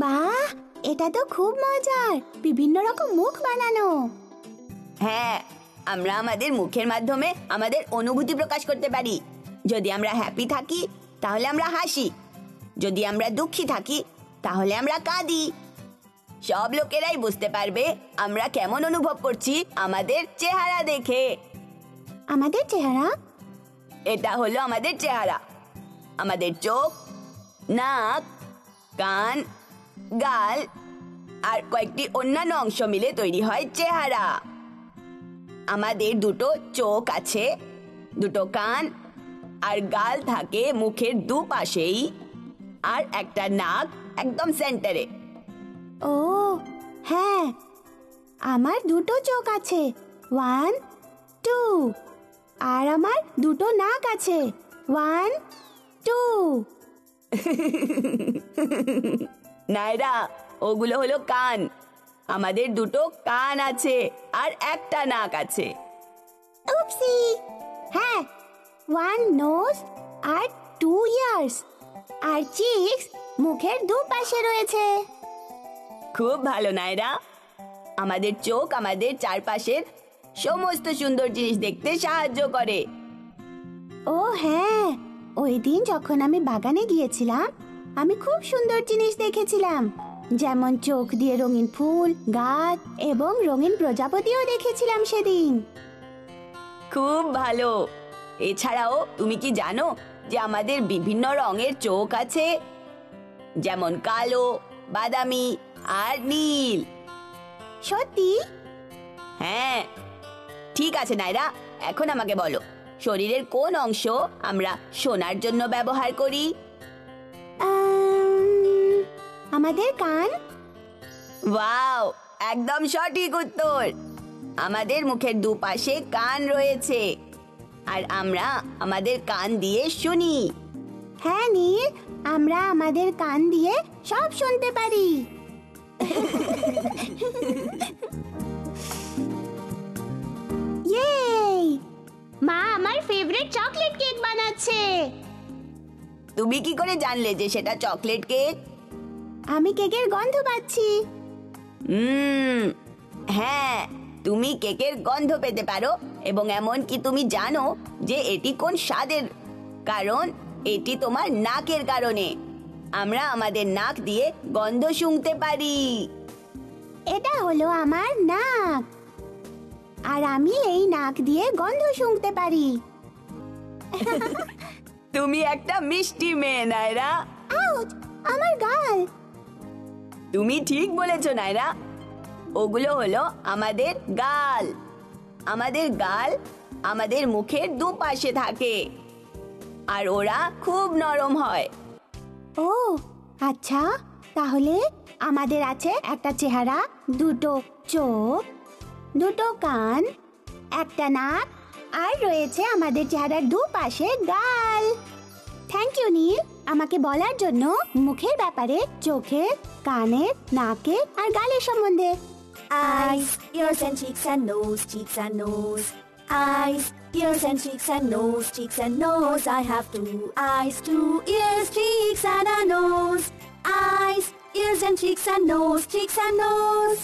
বাহ, এটা তো খুব মজার। বিভিন্ন রকম মুখ বানানো। হ্যাঁ, আমরা আমাদের মুখের মাধ্যমে আমাদের অনুভূতি প্রকাশ করতে পারি। যদি আমরা হ্যাপি থাকি তাহলে আমরা হাসি, যদি আমরা দুঃখী থাকি তাহলে আমরা কাঁদি। সব লোকেরাই বুঝতে পারবে আমরা কেমন অনুভব করছি আমাদের চেহারা দেখে। আমাদের চেহারা? এটা হলো আমাদের চেহারা। আমাদের চোখ, নাক, কান, গাল আর কয়েকটি অন্যান্য অংশ মিলে তৈরি হয় চেহারা। আমাদের দুটো চোখ আছে, দুটো কান আর গাল থাকে মুখের দুপাশেই, আর একটা নাক একদম সেন্টারে। ও হ্যাঁ, আমার দুটো চোখ আছে, 1, 2, আর আমার দুটো নাক আছে, 1, 2। নায়রা, ওগুলো হলো কান। আমাদের দুটো কান আছে আর একটা নাক আছে। উপসি। হ্যাঁ, 1 নোজ আর 2 ইয়ার্স, আর চিকস মুখের দুপাশে রয়েছে। খুব ভালো নায়রা। আমাদের চোখ আমাদের চারপাশের সমস্ত সুন্দর জিনিস দেখতে সাহায্য করে। ও হ্যাঁ, ওই দিন যখন আমি বাগানে গিয়েছিলাম আমি খুব সুন্দর জিনিস দেখেছিলাম, যেমন চোখ দিয়ে রঙিন ফুল, গাছ এবং রঙিন প্রজাপতিও দেখেছিলাম সেদিন। খুব ভালো। এছাড়াও তুমি কি জানো যে আমাদের বিভিন্ন রঙের চোখ আছে, যেমন কালো, বাদামি আর নীল? সত্যি? হ্যাঁ। ঠিক আছে নায়রা, এখন আমাকে বলো, শরীরের কোন অংশ আমরা শোনার জন্য ব্যবহার করি? আমাদের কান। ওয়াও, একদম সঠিক উত্তর। আমাদের মুখের দুপাশে কান রয়েছে আর আমরা আমাদের কান দিয়ে শুনি। হ্যাঁ নীল, আমরা আমাদের কান দিয়ে সব শুনতে পারি। ইয়ে! মা আমার ফেভারিট চকলেট কেক বানাচ্ছে। তুমি কি করে জানলে যে সেটা চকলেট কেক? আমি কেকের গন্ধ পাচ্ছি। হ্যাঁ, তুমি কেকের গন্ধ পেতে পারো এবং এমন কি তুমি জানো যে এটি কোন স্বাদের? কারণ এটি তোমার নাকের কারণে। আমরা আমাদের নাক দিয়ে গন্ধ শুঁকতে পারি। এটা হলো আমার নাক, আর আমি এই নাক দিয়ে গন্ধ শুঁকতে পারি। তুমি একটা মিষ্টি মেয়ে নায়রা। আউচ! আমার গাল। তুমি ঠিক বলেছো নায়রা, ওগুলো হলো আমাদের গাল। আমাদের গাল আমাদের মুখের দুপাশে থাকে আর ওরা খুব নরম হয়। ও আচ্ছা, তাহলে আমাদের আছে একটা চেহারা, দুটো চোখ, দুটো কান, একটা নাক, আর রয়েছে আমাদের চেহারার দুপাশে গাল। থ্যাংক ইউ নীল, আমাকে বলার জন্য মুখের ব্যাপারে, চোখের, কানের, নাকের আর গালের সম্বন্ধে। Eyes, ears and cheeks and nose, cheeks and nose. Eyes, ears and cheeks and nose, cheeks and nose. I have 2 eyes, 2 ears, cheeks and a nose. Eyes, ears and cheeks and nose, cheeks and nose.